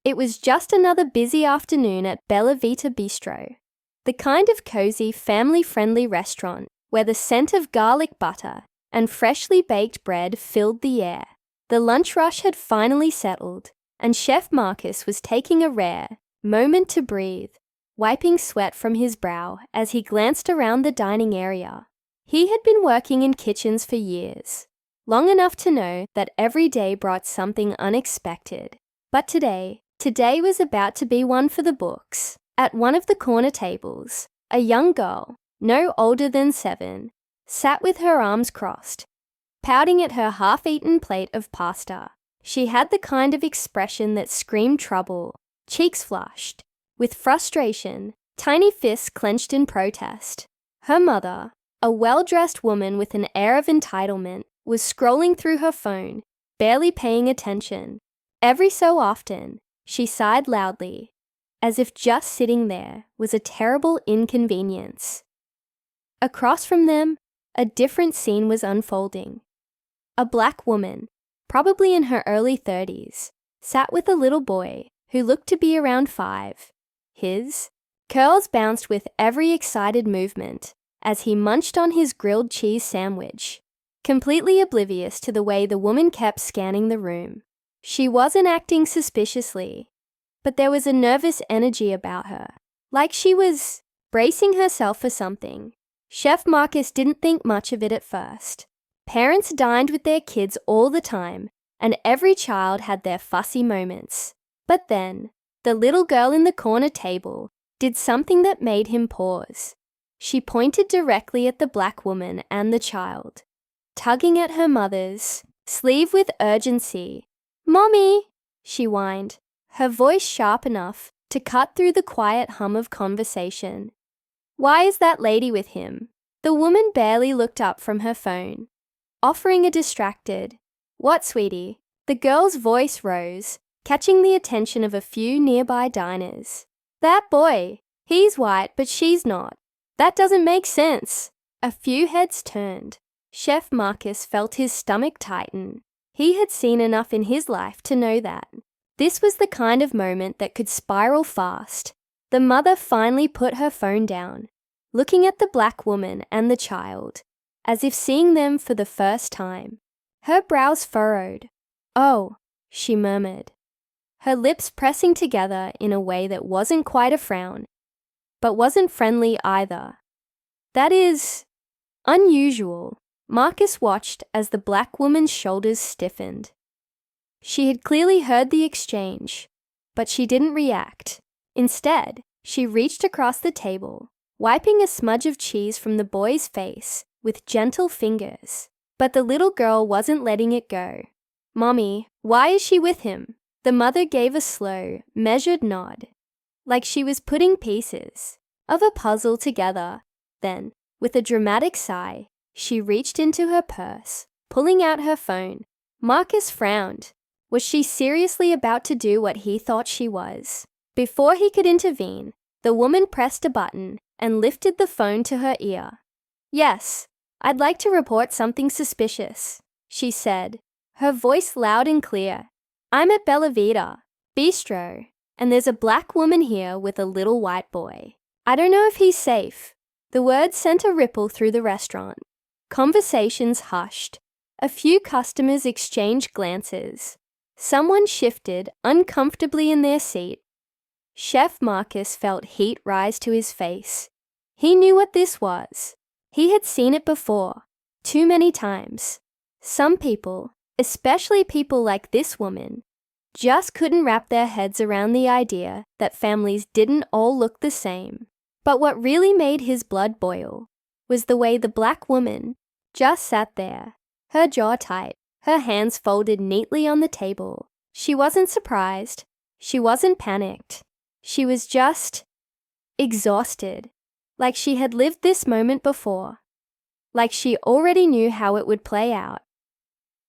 It was just another busy afternoon at Bella Vita Bistro, the kind of cozy, family-friendly restaurant where the scent of garlic butter and freshly baked bread filled the air. The lunch rush had finally settled, and Chef Marcus was taking a rare moment to breathe, wiping sweat from his brow as he glanced around the dining area. He had been working in kitchens for years, long enough to know that every day brought something unexpected. But today was about to be one for the books. At one of the corner tables, a young girl, no older than 7, sat with her arms crossed, pouting at her half-eaten plate of pasta. She had the kind of expression that screamed trouble, cheeks flushed, with frustration, tiny fists clenched in protest. Her mother, a well-dressed woman with an air of entitlement, was scrolling through her phone, barely paying attention. Every so often, she sighed loudly, as if just sitting there was a terrible inconvenience. Across from them, a different scene was unfolding. A black woman, probably in her early 30s, sat with a little boy who looked to be around 5. His curls bounced with every excited movement as he munched on his grilled cheese sandwich, completely oblivious to the way the woman kept scanning the room. She wasn't acting suspiciously, but there was a nervous energy about her, like she was bracing herself for something. Chef Marcus didn't think much of it at first. Parents dined with their kids all the time, and every child had their fussy moments. But then, the little girl in the corner table did something that made him pause. She pointed directly at the black woman and the child, tugging at her mother's sleeve with urgency. "Mommy," she whined, her voice sharp enough to cut through the quiet hum of conversation. "Why is that lady with him?" The woman barely looked up from her phone, offering a distracted, "What, sweetie?" The girl's voice rose, catching the attention of a few nearby diners. "That boy, he's white but she's not. That doesn't make sense." A few heads turned. Chef Marcus felt his stomach tighten. He had seen enough in his life to know that this was the kind of moment that could spiral fast. The mother finally put her phone down, looking at the black woman and the child, as if seeing them for the first time. Her brows furrowed. "Oh," she murmured, her lips pressing together in a way that wasn't quite a frown, but wasn't friendly either. "That is unusual." Marcus watched as the black woman's shoulders stiffened. She had clearly heard the exchange, but she didn't react. Instead, she reached across the table, wiping a smudge of cheese from the boy's face with gentle fingers. But the little girl wasn't letting it go. "Mommy, why is she with him?" The mother gave a slow, measured nod, like she was putting pieces of a puzzle together. Then, with a dramatic sigh, she reached into her purse, pulling out her phone. Marcus frowned. Was she seriously about to do what he thought she was? Before he could intervene, the woman pressed a button and lifted the phone to her ear. "Yes, I'd like to report something suspicious," she said, her voice loud and clear. "I'm at Bella Vita Bistro, and there's a black woman here with a little white boy. I don't know if he's safe." The words sent a ripple through the restaurant. Conversations hushed. A few customers exchanged glances. Someone shifted uncomfortably in their seat. Chef Marcus felt heat rise to his face. He knew what this was. He had seen it before, too many times. Some people, especially people like this woman, just couldn't wrap their heads around the idea that families didn't all look the same. But what really made his blood boil was the way the black woman just sat there, her jaw tight, her hands folded neatly on the table. She wasn't surprised. She wasn't panicked. She was just exhausted, like she had lived this moment before, like she already knew how it would play out.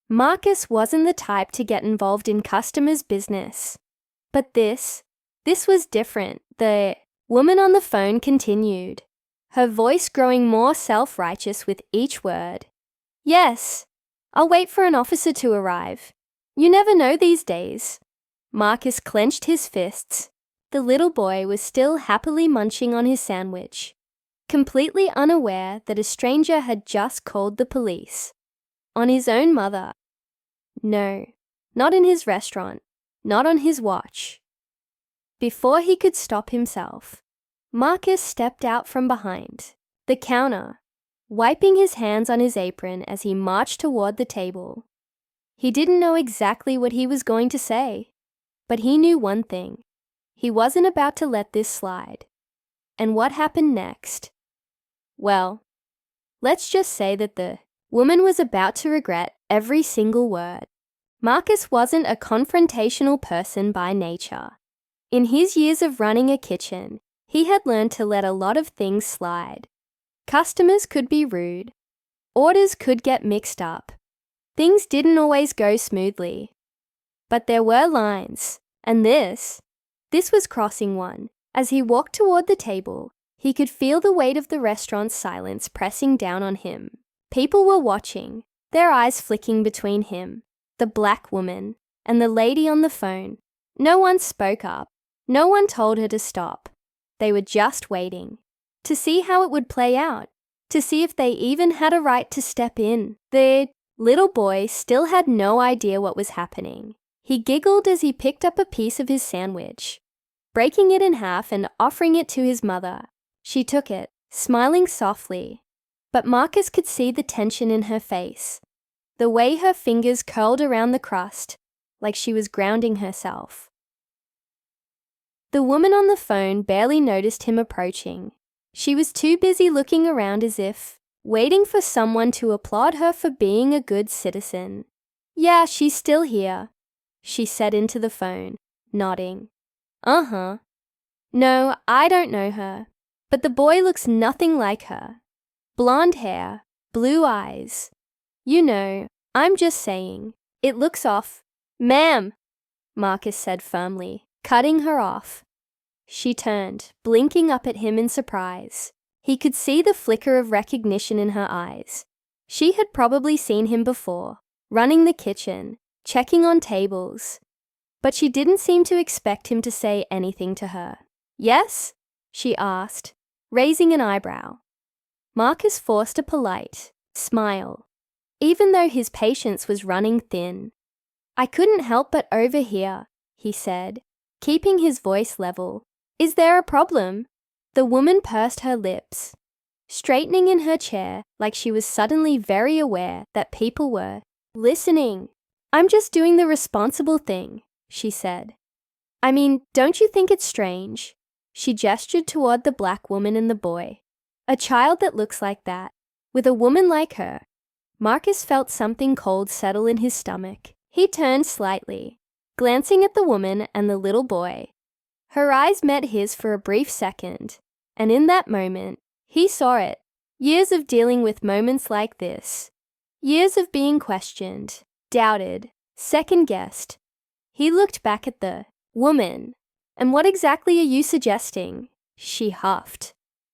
Marcus wasn't the type to get involved in customers' business. But this was different. The woman on the phone continued, her voice growing more self-righteous with each word. "Yes, I'll wait for an officer to arrive. You never know these days." Marcus clenched his fists. The little boy was still happily munching on his sandwich, completely unaware that a stranger had just called the police. On his own mother. No, not in his restaurant, not on his watch. Before he could stop himself, Marcus stepped out from behind the counter, wiping his hands on his apron as he marched toward the table. He didn't know exactly what he was going to say, but he knew one thing. He wasn't about to let this slide. And what happened next? Well, let's just say that the woman was about to regret every single word. Marcus wasn't a confrontational person by nature. In his years of running a kitchen, he had learned to let a lot of things slide. Customers could be rude. Orders could get mixed up. Things didn't always go smoothly. But there were lines, and this was crossing one. As he walked toward the table, he could feel the weight of the restaurant's silence pressing down on him. People were watching, their eyes flicking between him, the black woman, and the lady on the phone. No one spoke up. No one told her to stop. They were just waiting to see how it would play out, to see if they even had a right to step in. The little boy still had no idea what was happening. He giggled as he picked up a piece of his sandwich, breaking it in half and offering it to his mother. She took it, smiling softly, but Marcus could see the tension in her face, the way her fingers curled around the crust, like she was grounding herself. The woman on the phone barely noticed him approaching. She was too busy looking around as if waiting for someone to applaud her for being a good citizen. "Yeah, she's still here," she said into the phone, nodding. "Uh-huh. No, I don't know her, but the boy looks nothing like her. Blonde hair, blue eyes. You know, I'm just saying, it looks off." "Ma'am," Marcus said firmly, cutting her off. She turned, blinking up at him in surprise. He could see the flicker of recognition in her eyes. She had probably seen him before, running the kitchen, checking on tables. But she didn't seem to expect him to say anything to her. "Yes?" she asked, raising an eyebrow. Marcus forced a polite smile, even though his patience was running thin. "I couldn't help but overhear," he said, keeping his voice level. "Is there a problem?" The woman pursed her lips, straightening in her chair like she was suddenly very aware that people were listening. "I'm just doing the responsible thing," she said. "I mean, don't you think it's strange?" She gestured toward the black woman and the boy. "A child that looks like that, with a woman like her." Marcus felt something cold settle in his stomach. He turned slightly, glancing at the woman and the little boy. Her eyes met his for a brief second, and in that moment, he saw it. Years of dealing with moments like this. Years of being questioned, doubted, second-guessed. He looked back at the woman. "And what exactly are you suggesting?" she huffed.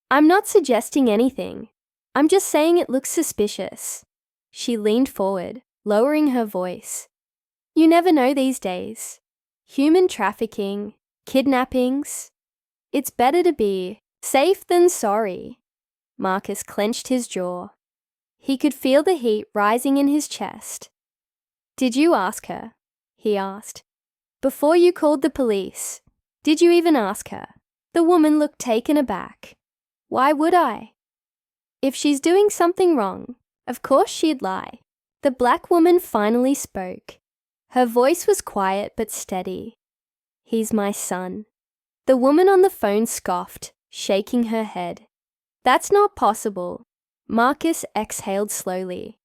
"I'm not suggesting anything. I'm just saying it looks suspicious." She leaned forward, lowering her voice. "You never know these days. Human trafficking, kidnappings. It's better to be safe than sorry." Marcus clenched his jaw. He could feel the heat rising in his chest. "Did you ask her?" he asked. "Before you called the police, did you even ask her?" The woman looked taken aback. "Why would I? If she's doing something wrong, of course she'd lie." The black woman finally spoke. Her voice was quiet but steady. "He's my son." The woman on the phone scoffed, shaking her head. "That's not possible." Marcus exhaled slowly,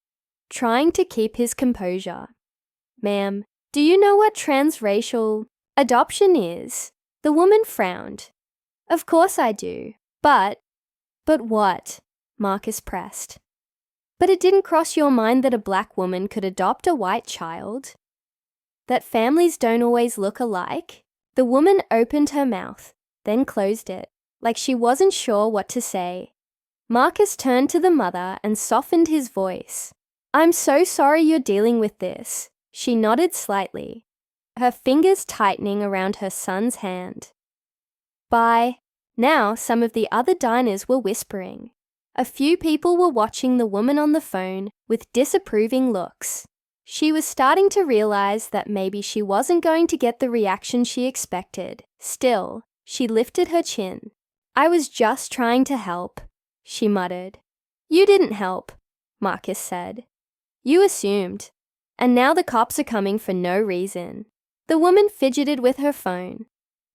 trying to keep his composure. "Ma'am, do you know what transracial adoption is?" The woman frowned. "Of course I do, but..." "But what?" Marcus pressed. "But it didn't cross your mind that a black woman could adopt a white child? That families don't always look alike?" The woman opened her mouth, then closed it, like she wasn't sure what to say. Marcus turned to the mother and softened his voice. "I'm so sorry you're dealing with this." She nodded slightly. her fingers tightening around her son's hand. By now, some of the other diners were whispering. A few people were watching the woman on the phone with disapproving looks. She was starting to realize that maybe she wasn't going to get the reaction she expected. Still, she lifted her chin. "I was just trying to help," she muttered. "You didn't help," Marcus said. "You assumed. And now the cops are coming for no reason." The woman fidgeted with her phone,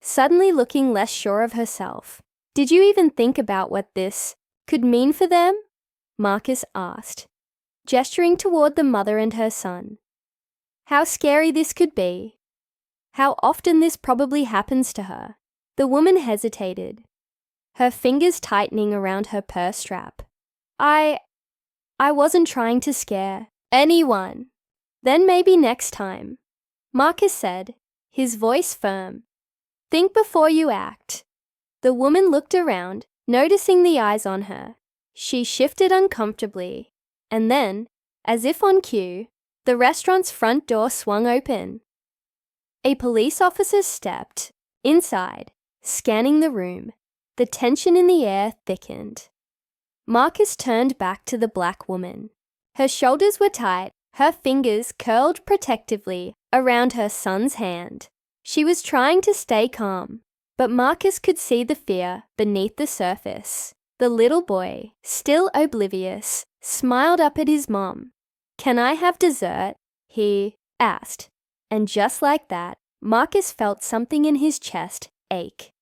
suddenly looking less sure of herself. "Did you even think about what this could mean for them?" Marcus asked, gesturing toward the mother and her son. "How scary this could be. How often this probably happens to her." The woman hesitated, her fingers tightening around her purse strap. I wasn't trying to scare anyone." "Then maybe next time," Marcus said, his voice firm. "Think before you act." The woman looked around, noticing the eyes on her. She shifted uncomfortably, and then, as if on cue, the restaurant's front door swung open. A police officer stepped inside, scanning the room. The tension in the air thickened. Marcus turned back to the black woman. Her shoulders were tight, her fingers curled protectively around her son's hand. She was trying to stay calm, but Marcus could see the fear beneath the surface. The little boy, still oblivious, smiled up at his mom. "Can I have dessert?" he asked. And just like that, Marcus felt something in his chest ache.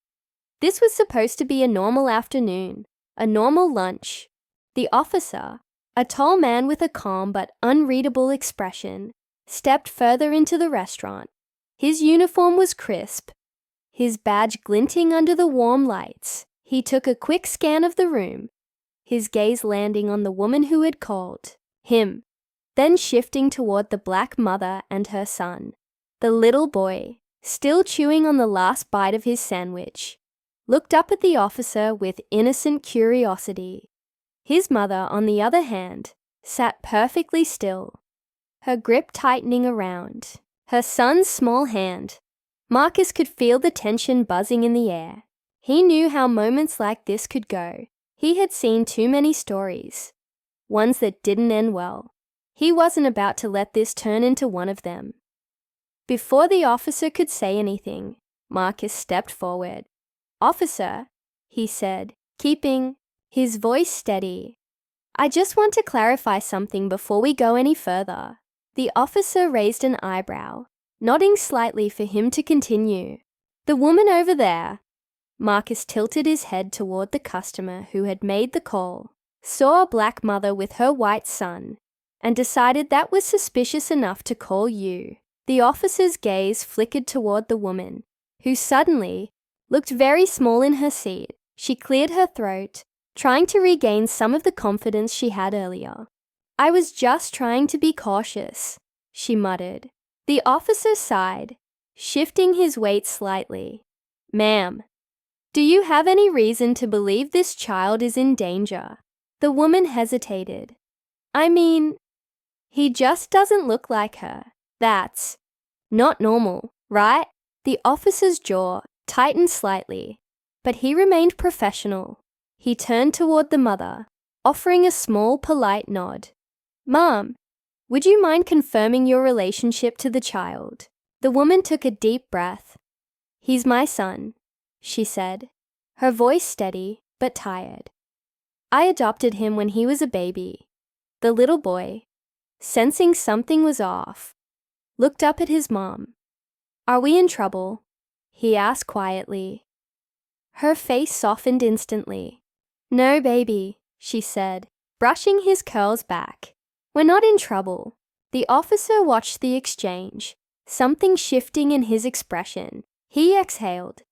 This was supposed to be a normal afternoon, a normal lunch. The officer, a tall man with a calm but unreadable expression, stepped further into the restaurant. His uniform was crisp, his badge glinting under the warm lights. He took a quick scan of the room, his gaze landing on the woman who had called him, then shifting toward the black mother and her son. The little boy, still chewing on the last bite of his sandwich, looked up at the officer with innocent curiosity. His mother, on the other hand, sat perfectly still, her grip tightening around her son's small hand. Marcus could feel the tension buzzing in the air. He knew how moments like this could go. He had seen too many stories, ones that didn't end well. He wasn't about to let this turn into one of them. Before the officer could say anything, Marcus stepped forward. "Officer," he said, keeping his voice steady, "I just want to clarify something before we go any further." The officer raised an eyebrow, nodding slightly for him to continue. "The woman over there," Marcus tilted his head toward the customer who had made the call, "saw a black mother with her white son, and decided that was suspicious enough to call you." The officer's gaze flickered toward the woman, who suddenly looked very small in her seat. She cleared her throat, trying to regain some of the confidence she had earlier. "I was just trying to be cautious," she muttered. The officer sighed, shifting his weight slightly. "Ma'am, do you have any reason to believe this child is in danger?" The woman hesitated. "I mean, he just doesn't look like her. That's not normal, right?" The officer's jaw tightened slightly, but he remained professional. He turned toward the mother, offering a small, polite nod. "Mom, would you mind confirming your relationship to the child?" The woman took a deep breath. "He's my son," she said, her voice steady but tired. "I adopted him when he was a baby." The little boy, sensing something was off, looked up at his mom. "Are we in trouble?" he asked quietly. Her face softened instantly. "No, baby," she said, brushing his curls back. "We're not in trouble." The officer watched the exchange, something shifting in his expression. He exhaled,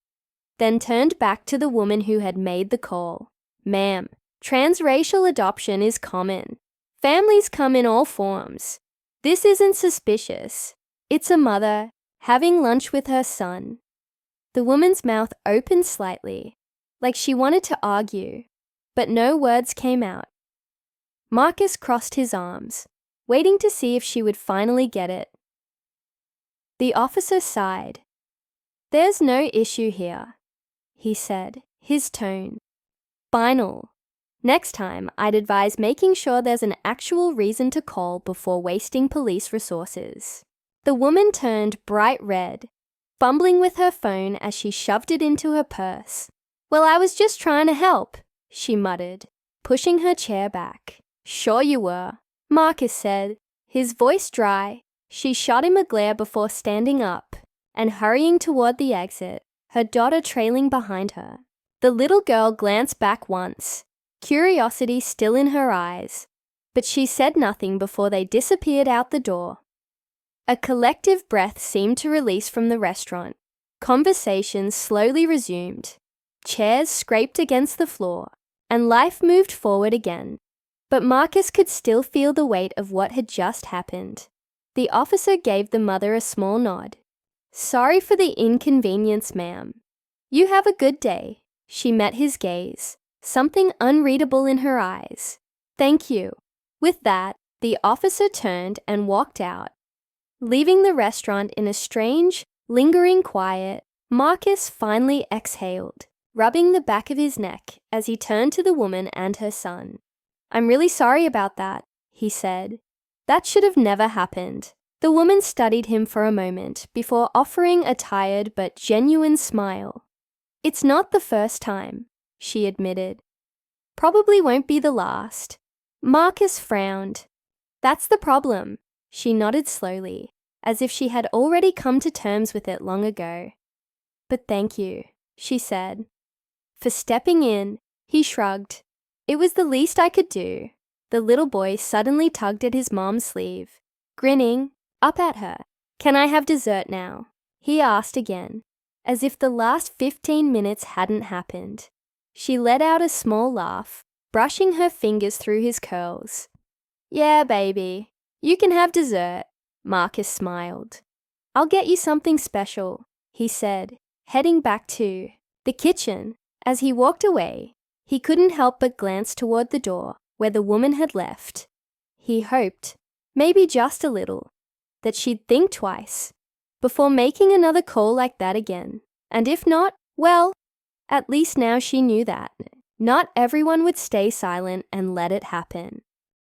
then turned back to the woman who had made the call. "Ma'am, transracial adoption is common. Families come in all forms. This isn't suspicious. It's a mother having lunch with her son." The woman's mouth opened slightly, like she wanted to argue, but no words came out. Marcus crossed his arms, waiting to see if she would finally get it. The officer sighed. "There's no issue here," he said, his tone final. "Next time, I'd advise making sure there's an actual reason to call before wasting police resources." The woman turned bright red, fumbling with her phone as she shoved it into her purse. "Well, I was just trying to help," she muttered, pushing her chair back. "Sure you were," Marcus said, his voice dry. She shot him a glare before standing up and hurrying toward the exit, her daughter trailing behind her. The little girl glanced back once, curiosity still in her eyes, but she said nothing before they disappeared out the door. A collective breath seemed to release from the restaurant. Conversation slowly resumed. Chairs scraped against the floor, and life moved forward again. But Marcus could still feel the weight of what had just happened. The officer gave the mother a small nod. "Sorry for the inconvenience, ma'am." "You have a good day." She met his gaze, something unreadable in her eyes. "Thank you." With that, the officer turned and walked out, leaving the restaurant in a strange, lingering quiet. Marcus finally exhaled, rubbing the back of his neck as he turned to the woman and her son. "I'm really sorry about that," he said. "That should have never happened." The woman studied him for a moment before offering a tired but genuine smile. "It's not the first time," she admitted. "Probably won't be the last." Marcus frowned. "That's the problem." She nodded slowly, as if she had already come to terms with it long ago. "But thank you," she said. For stepping in, he shrugged. "It was the least I could do." The little boy suddenly tugged at his mom's sleeve, grinning up at her. "Can I have dessert now?" he asked again, as if the last 15 minutes hadn't happened. She let out a small laugh, brushing her fingers through his curls. "Yeah, baby, you can have dessert," Marcus smiled. "I'll get you something special," he said, heading back to the kitchen. As he walked away, he couldn't help but glance toward the door where the woman had left. He hoped, maybe just a little, that she'd think twice before making another call like that again. And if not, well, at least now she knew that not everyone would stay silent and let it happen.